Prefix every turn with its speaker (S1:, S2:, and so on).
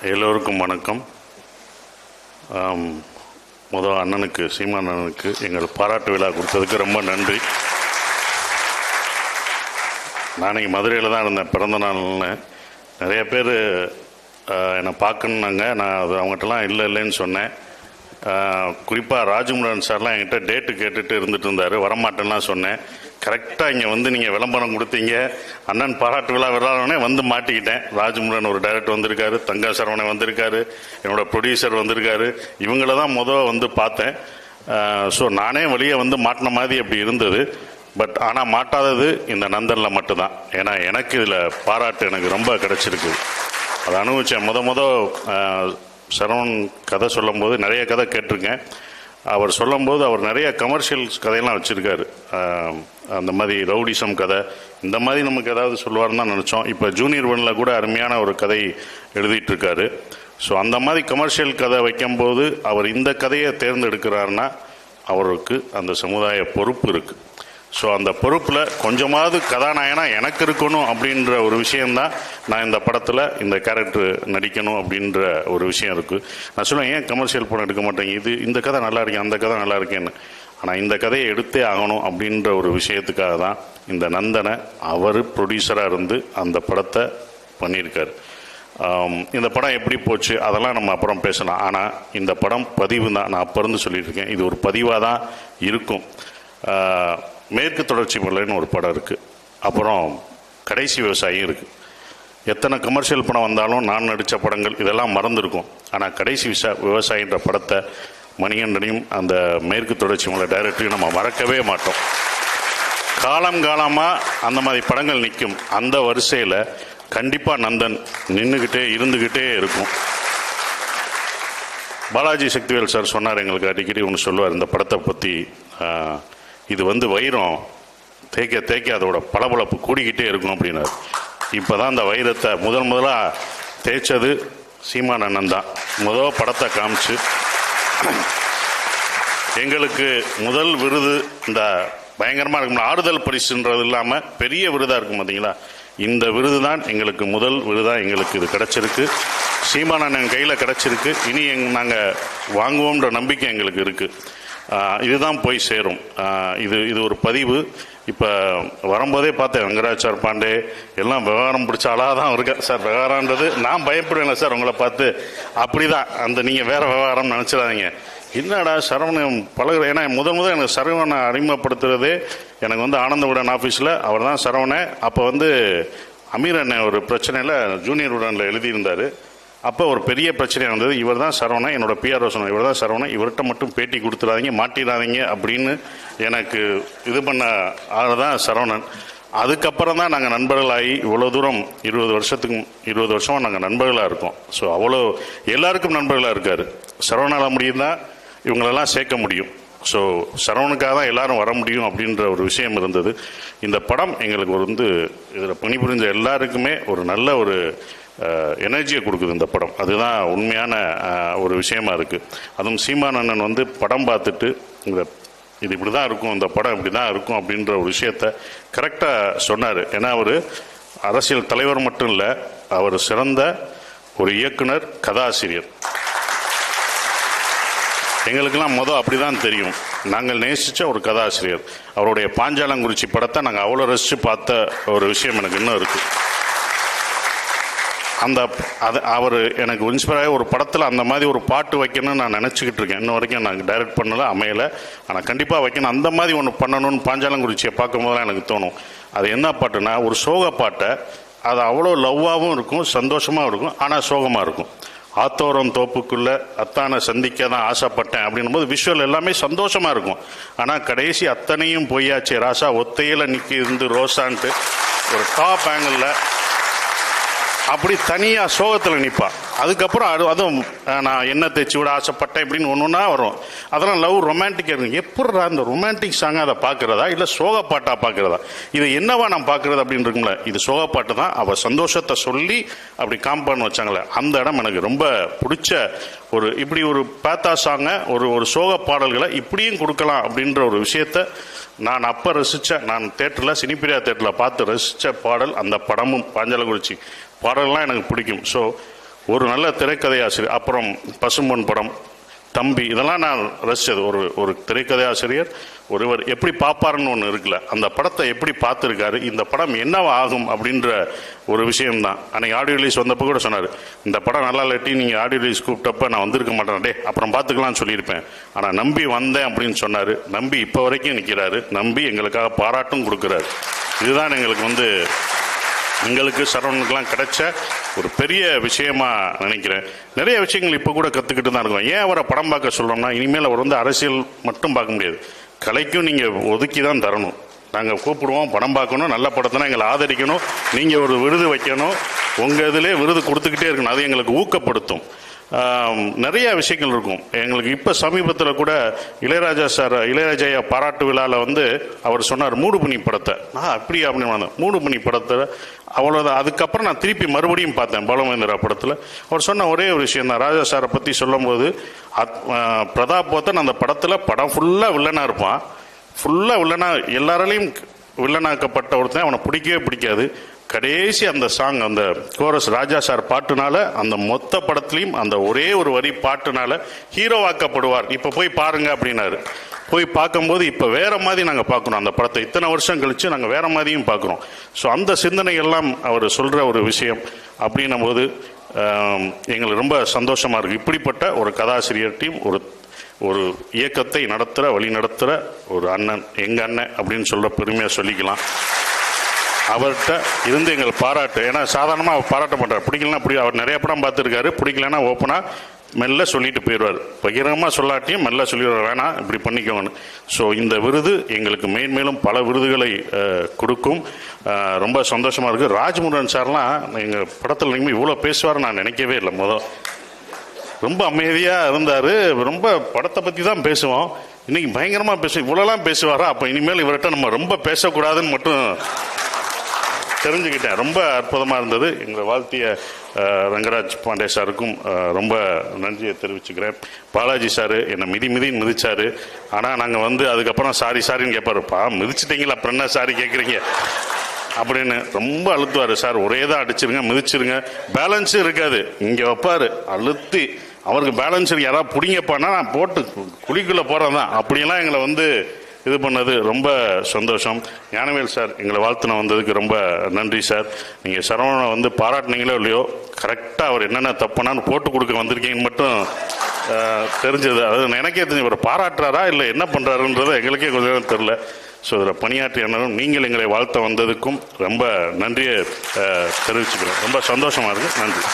S1: எல்லோருக்கும் வணக்கம். முதல் அண்ணனுக்கு, சீமான் அண்ணனுக்கு எங்கள் பாராட்டு விழா கொடுத்ததுக்கு ரொம்ப நன்றி. நான் இங்கே மதுரையில் தான் இருந்தேன் பிறந்த நாள்னு. நிறைய பேர் என்னை பார்க்கணுன்னாங்க. நான் அது அவங்ககிட்டலாம் இல்லைன்னு சொன்னேன். குறிப்பாக ராஜமுருகன் சார்லாம் என்கிட்ட டேட்டு கேட்டுட்டு இருந்துட்டு இருந்தார். வரமாட்டேன்லாம் சொன்னேன். கரெக்டாக இங்கே வந்து நீங்கள் விளம்பரம் கொடுத்தீங்க, அண்ணன் பாராட்டு விழா விழானே வந்து மாட்டிக்கிட்டேன். ராஜமுருகன் ஒரு டைரக்டர் வந்திருக்காரு, தங்கா சரவணை வந்திருக்காரு, என்னோட ப்ரொடியூசர் வந்திருக்காரு. இவங்கள தான் வந்து பார்த்தேன். ஸோ நானே வெளியே வந்து மாட்டின மாதிரி அப்படி இருந்தது. பட் ஆனால் மாட்டாதது இந்த நந்தனில் மட்டும்தான். ஏன்னா எனக்கு இதில் பாராட்டு எனக்கு ரொம்ப கிடச்சிருக்கு. அதை அனுபவித்தேன். சரவணன் கதை சொல்லும்போது நிறைய கதை கேட்டிருக்கேன். அவர் சொல்லும்போது அவர் நிறைய கமர்ஷியல்ஸ் கதையெல்லாம் வச்சுருக்காரு. அந்த மாதிரி ரவுடிசம் கதை, இந்த மாதிரி நமக்கு ஏதாவது சொல்லுவார்னு தான் நினச்சோம். இப்போ ஜூனியர் ஒன்னில் கூட அருமையான ஒரு கதை எழுதிட்டுருக்காரு. ஸோ அந்த மாதிரி கமர்ஷியல் கதை வைக்கும்போது அவர் இந்த கதையை தேர்ந்தெடுக்கிறாருன்னா அவருக்கு அந்த சமுதாய பொறுப்பு இருக்குது. ஸோ அந்த பொறுப்பில் கொஞ்சமாவது கதாநாயகனா எனக்கு இருக்கணும் அப்படின்ற ஒரு விஷயந்தான் நான் இந்த படத்தில் இந்த கேரக்டர் நடிக்கணும் அப்படின்ற ஒரு விஷயம் இருக்குது. நான் சொல்லுவேன், ஏன் கமர்ஷியல் படம் எடுக்க மாட்டேங்க, இந்த கதை நல்லா இருக்கேன், அந்த கதை நல்லா இருக்கேன்னு. ஆனால் இந்த கதையை எடுத்தே ஆகணும் அப்படின்ற ஒரு விஷயத்துக்காக தான் இந்த நந்தனை அவர் ப்ரொடியூசராக இருந்து அந்த படத்தை பண்ணியிருக்காரு. இந்த படம் எப்படி போச்சு அதெல்லாம் நம்ம அப்புறம் பேசலாம். ஆனால் இந்த படம் பதிவு தான். நான் அப்போ இருந்து சொல்லிட்டு இருக்கேன், இது ஒரு பதிவாக தான் இருக்கும். மேற்கு தொடர்ச்சி மலைன்னு ஒரு படம் இருக்குது. அப்புறம் கடைசி விவசாயம் இருக்குது. எத்தனை கமர்ஷியல் படம் வந்தாலும் நான் நடித்த படங்கள் இதெல்லாம் மறந்துருக்கும். ஆனால் கடைசி விவசாயின்ற படத்தை மணிகண்டனையும் அந்த மேற்கு தொடர்ச்சி மலை டைரக்டரையும் நம்ம மறக்கவே மாட்டோம். காலமாக அந்த மாதிரி படங்கள் நிற்கும். அந்த வரிசையில் கண்டிப்பாக நந்தன் நின்றுக்கிட்டே இருந்துக்கிட்டே இருக்கும். பாலாஜி சக்திவேல் சார் சொன்னார், எங்களுக்கு அடிக்கடி ஒன்று சொல்லுவார் இந்த படத்தை பற்றி, இது வந்து வைரம் தேய்க்க தேய்க்க அதோட பளபளப்பு கூடிக்கிட்டே இருக்கும் அப்படின்னாரு. இப்போ தான் அந்த வைரத்தை முதலாக தேய்ச்சது சீமான் அண்ணன் தான். படத்தை காமிச்சு எங்களுக்கு முதல் விருது இந்த பயங்கரமாக இருக்கும் ஆறுதல் பரிசுன்றது இல்லாமல் பெரிய விருதாக இருக்கும் பார்த்தீங்களா, இந்த விருது தான் எங்களுக்கு முதல் விருதாக எங்களுக்கு இது கிடச்சிருக்கு. சீமான் அண்ணன் கையில் கிடச்சிருக்கு. இனி நாங்கள் வாங்குவோம்ன்ற நம்பிக்கை எங்களுக்கு இருக்குது. இதுதான் போய் சேரும். இது ஒரு பதிவு. இப்போ வரும்போதே பார்த்தேன், வெங்கடாச்சார் பாண்டே எல்லாம் விவகாரம் பிடிச்ச ஆளாக தான் இருக்கேன் சார். விவகாரன்றது நான் பயப்படுவேன்ல சார் உங்களை பார்த்து, அப்படி தான். அந்த நீங்கள் வேறு விவகாரம் நினச்சிடாதீங்க. என்னடா சரவணன் பழகுற, ஏன்னா முதல் எனக்கு சரவணனை அறிமுகப்படுத்துறதே எனக்கு வந்து ஆனந்தவுடன் ஆஃபீஸில் அவர் தான் சரவணன். அப்போ வந்து அமீர் அண்ணன் ஒரு பிரச்சனையில் ஜூனியர் உடனில் எழுதியிருந்தார். அப்போ ஒரு பெரிய பிரச்சனையாக இருந்தது. இவர் தான் சரவணன், என்னோட பிஆர்ஓ சொன்னார், இவர் தான் சரவணன், இவர்கிட்ட மட்டும் பேட்டி கொடுத்துடாதீங்க, மாட்டிடாதீங்க அப்படின்னு எனக்கு இது பண்ண ஆள் தான் சரவணன். அதுக்கப்புறம் தான் நாங்கள் நண்பர்களாகி இவ்வளோ தூரம் 20 வருஷமாக நாங்கள் நண்பர்களாக இருக்கோம். ஸோ அவ்வளோ எல்லாருக்கும் நண்பர்களாக இருக்கார். சரவணால் முடியும் தான் இவங்களெல்லாம் சேர்க்க முடியும். ஸோ சரவணுக்காக தான் எல்லாரும் வர முடியும் அப்படின்ற ஒரு விஷயம் இருந்தது. இந்த படம் எங்களுக்கு வந்து இதில் பணிபுரிஞ்ச எல்லாருக்குமே ஒரு நல்ல ஒரு எனர்ஜியை கொடுக்குது இந்த படம். அதுதான் உண்மையான ஒரு விஷயமா இருக்குது. அதுவும் சீமான் அண்ணன் வந்து படம் பார்த்துட்டு இது இப்படி தான் இருக்கும், இந்த படம் இப்படி தான் இருக்கும் அப்படின்ற ஒரு விஷயத்த கரெக்டாக சொன்னார். ஏன்னா அவர் அரசியல் தலைவர் மட்டும் இல்லை, அவர் சிறந்த ஒரு இயக்குனர், கதாசிரியர். எங்களுக்கெல்லாம் அப்படி தான் தெரியும். நாங்கள் நேசித்த ஒரு கதாசிரியர். அவருடைய பாஞ்சாலங்குறிச்சி படத்தை நாங்கள் அவ்வளோ ரசித்து பார்த்த ஒரு விஷயம் எனக்கு இன்னும் இருக்குது. அவர் எனக்கு இன்ஸ்பயர் ஒரு படத்தில் அந்த மாதிரி ஒரு பாட்டு வைக்கணும்னு நான் நினச்சிக்கிட்டு இருக்கேன். இன்ன வரைக்கும் நான் டைரக்ட் பண்ணல, அமையலை. ஆனால் கண்டிப்பாக வைக்கணும். அந்த மாதிரி ஒன்று பண்ணணும்னு பாஞ்சாலங்குறிச்சியை பார்க்கும்போதெல்லாம் எனக்கு தோணும். அது என்ன பாட்டுன்னா, ஒரு சோக பாட்டை, அது அவ்வளோ லவ்வாகவும் இருக்கும், சந்தோஷமாகவும் இருக்கும், ஆனால் சோகமாக இருக்கும். ஆத்தோரம் தோப்புக்குள்ளே அத்தானை சந்திக்க தான் ஆசைப்பட்டேன் அப்படின்னும் போது விஷுவல் எல்லாமே சந்தோஷமாக இருக்கும். ஆனால் கடைசி அத்தனையும் பொய்யாச்சே ராசா ஒத்தையில் நிற்கி இருந்து ரோசான்ட்டு ஒரு டாப் ஆங்கிளில் அப்படி தனியாக சோகத்தில் நிற்பான். அதுக்கப்புறம் அதுவும் நான் என்ன தைச்சி விட ஆசைப்பட்டேன் இப்படின்னு ஒன்றுன்னா வரும். அதெல்லாம் லவ் ரொமான்டிக்காக இருக்கு. எப்படா அந்த ரொமான்டிக் சாங்காக அதை பார்க்குறதா இல்லை சோகப்பாட்டாக பார்க்குறதா, இது என்னவா நான் பார்க்குறது அப்படின்னு இருக்குங்களே, இது சோகப்பாட்டு தான். அவள் சந்தோஷத்தை சொல்லி அப்படி காம்பவுண்ட் வச்சாங்களே, அந்த இடம் எனக்கு ரொம்ப பிடிச்ச ஒரு இப்படி ஒரு பேத்தா சாங்கை ஒரு சோக பாடல்களை இப்படியும் கொடுக்கலாம் அப்படின்ற ஒரு விஷயத்த நான் அப்போ ரசித்தேன். நான் தேட்டரில் சினிப்பிரியா தேட்டரில் பார்த்து ரசித்த பாடல் அந்த படமும் பாஞ்சாலங்குறிச்சி பாடல்லாம் எனக்கு பிடிக்கும். ஸோ ஒரு நல்ல திரைக்கதை ஆசிரியர். அப்புறம் பசும்பொன் படம், தம்பி, இதெல்லாம் நான் ரசித்தது. ஒரு திரைக்கதை ஆசிரியர் ஒருவர் எப்படி பார்ப்பாருன்னு ஒன்று இருக்குல்ல, அந்த படத்தை எப்படி பார்த்துருக்காரு, இந்த படம் என்னவா ஆகும் அப்படின்ற ஒரு விஷயம்தான். அன்னைக்கு ஆடியோ ரிலீஸ் வந்தப்போ கூட சொன்னார், இந்த படம் நல்லா இல்லாட்டி நீங்கள் ஆடியோ ரிலீஸ் கூப்பிட்டப்ப நான் வந்திருக்க மாட்டேன், அப்புறம் பார்த்துக்கலாம்னு சொல்லியிருப்பேன், ஆனால் நம்பி வந்தேன் அப்படின்னு சொன்னார். நம்பி இப்போ வரைக்கும் நிற்கிறாரு, நம்பி எங்களுக்காக பாராட்டும் கொடுக்குறாரு. இதுதான் எங்களுக்கு சரவணனுக்கெல்லாம் கிடைச்ச ஒரு பெரிய விஷயமா நினைக்கிறேன். நிறைய விஷயங்கள் இப்போ கூட கற்றுக்கிட்டு தான் இருக்கோம். ஏன் அவரை படம் பார்க்க சொல்கிறோம்னா, இனிமேல் அவர் அரசியல் மட்டும் பார்க்க முடியாது, கலைக்கும் நீங்கள் ஒதுக்கி தான் தரணும். நாங்கள் கூப்பிடுவோம், படம் பார்க்கணும், நல்ல படத்தினா எங்களை ஆதரிக்கணும், நீங்கள் ஒரு விருது வைக்கணும், உங்கள் இதிலே விருது கொடுத்துக்கிட்டே இருக்கணும். அது எங்களுக்கு ஊக்கப்படுத்தும். நிறைய விஷயங்கள் இருக்கும் எங்களுக்கு. இப்போ சமீபத்தில் கூட இளையராஜா பாராட்டு விழாவில் அவர் சொன்னார் மூடுபனி படத்தை. அப்படியா அப்படின்னு மூடுபனி படத்தை அவ்வளோதான். அதுக்கப்புறம் நான் திருப்பி மறுபடியும் பார்த்தேன் பாலுமகேந்திரா படத்தில். அவர் சொன்ன ஒரே ஒரு விஷயம் தான், ராஜா சாரை பற்றி சொல்லும்போது, பிரதாப் போத்தன் அந்த படத்தில் படம் ஃபுல்லாக வில்லனாக இருப்பான், ஃபுல்லாக வில்லனாக எல்லாராலையும் வில்லனாக்கப்பட்ட ஒருத்தன், அவனை பிடிக்கவே பிடிக்காது. கடைசி அந்த சாங், அந்த கோரஸ் ராஜா சார் பாட்டுனால, அந்த மொத்த படத்துலையும் அந்த ஒரே ஒரு வரி பாட்டுனால ஹீரோவாக்கப்படுவார். இப்போ போய் பாருங்க அப்படின்னாரு. போய் பார்க்கும்போது இப்போ வேற மாதிரி நாங்கள் பார்க்குறோம் அந்த படத்தை. இத்தனை வருஷம் கழிச்சு நாங்கள் வேற மாதிரியும் பார்க்குறோம். ஸோ அந்த சிந்தனைகள்லாம் அவர் சொல்கிற ஒரு விஷயம் அப்படின்னும் போது எங்களுக்கு ரொம்ப சந்தோஷமாக இருக்குது. இப்படிப்பட்ட ஒரு கதாசிரியர் டீம், ஒரு இயக்கத்தை வழி நடத்துகிற ஒரு அண்ணன், எங்கள் அண்ணன் அப்படின்னு சொல்கிற பெருமையாக சொல்லிக்கலாம். அவர்கிட்ட இருந்து எங்கள் பாராட்டு. ஏன்னா சாதாரணமாக அவர் பாராட்ட மாட்டார். பிடிக்கலன்னா அவர் நிறைய படம் பார்த்துருக்காரு, பிடிக்கலன்னா ஓப்பனாக மெல்ல சொல்லிட்டு போயிடுவார். பகிரங்கமாக சொல்லாட்டியும் மெல்ல சொல்லிடுவார், வேணாம் இப்படி பண்ணிக்கோங்கன்னு. ஸோ இந்த விருது எங்களுக்கு மேன்மேலும் பல விருதுகளை கொடுக்கும். ரொம்ப சந்தோஷமாக இருக்குது. ராஜ்முருகன் சார்லாம் எங்கள் படத்தில் நீங்கள் இவ்வளோ பேசுவார் நான் நினைக்கவே இல்லை. ரொம்ப அமைதியாக இருந்தார். ரொம்ப படத்தை பற்றி தான் பேசுவோம். இன்னைக்கு பயங்கரமாக இவ்வளோலாம் பேசுவாரா, அப்போ இனிமேல் இவர்கிட்ட நம்ம ரொம்ப பேசக்கூடாதுன்னு மட்டும் தெரிஞ்சுக்கிட்டேன். ரொம்ப அற்புதமாக இருந்தது. எங்களை வாழ்த்திய ரங்கராஜ் பாண்டே சாருக்கும் ரொம்ப நன்றியை தெரிவிச்சுக்கிறேன். பாலாஜி சார் என்னை மிதின்னு மிதிச்சாரு. ஆனால் நாங்கள் அதுக்கப்புறம் சாரின்னு கேட்பாருப்பா, மிதிச்சிட்டிங்களா அப்புறம் என்ன சாரி கேட்குறீங்க அப்படின்னு ரொம்ப அழுத்துவார். சார் ஒரே தான் அடிச்சிருங்க, மிதிச்சிருங்க, பேலன்ஸும் இருக்காது. இங்கே வைப்பார் அழுத்தி, அவருக்கு பேலன்ஸ் யாராவது பிடிங்கப்பானா நான் போட்டு குழிக்குள்ளே போகிறது தான். அப்படியெல்லாம் எங்களை இது பண்ணது ரொம்ப சந்தோஷம். ஞானவேல் சார் எங்களை வாழ்த்துன வந்ததுக்கு ரொம்ப நன்றி சார். நீங்கள் சரவணனை பாராட்டினீங்களோ இல்லையோ, கரெக்டாக அவர் என்னென்ன தப்புனான்னு போட்டு கொடுக்க வந்திருக்கீங்கன்னு மட்டும் தெரிஞ்சது. அது எனக்கே தெரிஞ்சு, இவர் பாராட்டுறாரா இல்லை என்ன பண்ணுறாருன்றதை எங்களுக்கே கொஞ்சம் தெரில. ஸோ இதில் பணியாற்றிய அண்ணனும் நீங்கள் எங்களை வாழ்த்த வந்ததுக்கும் ரொம்ப நன்றியை தெரிவிச்சுக்கிறேன். ரொம்ப சந்தோஷமாக இருக்குது. நன்றி.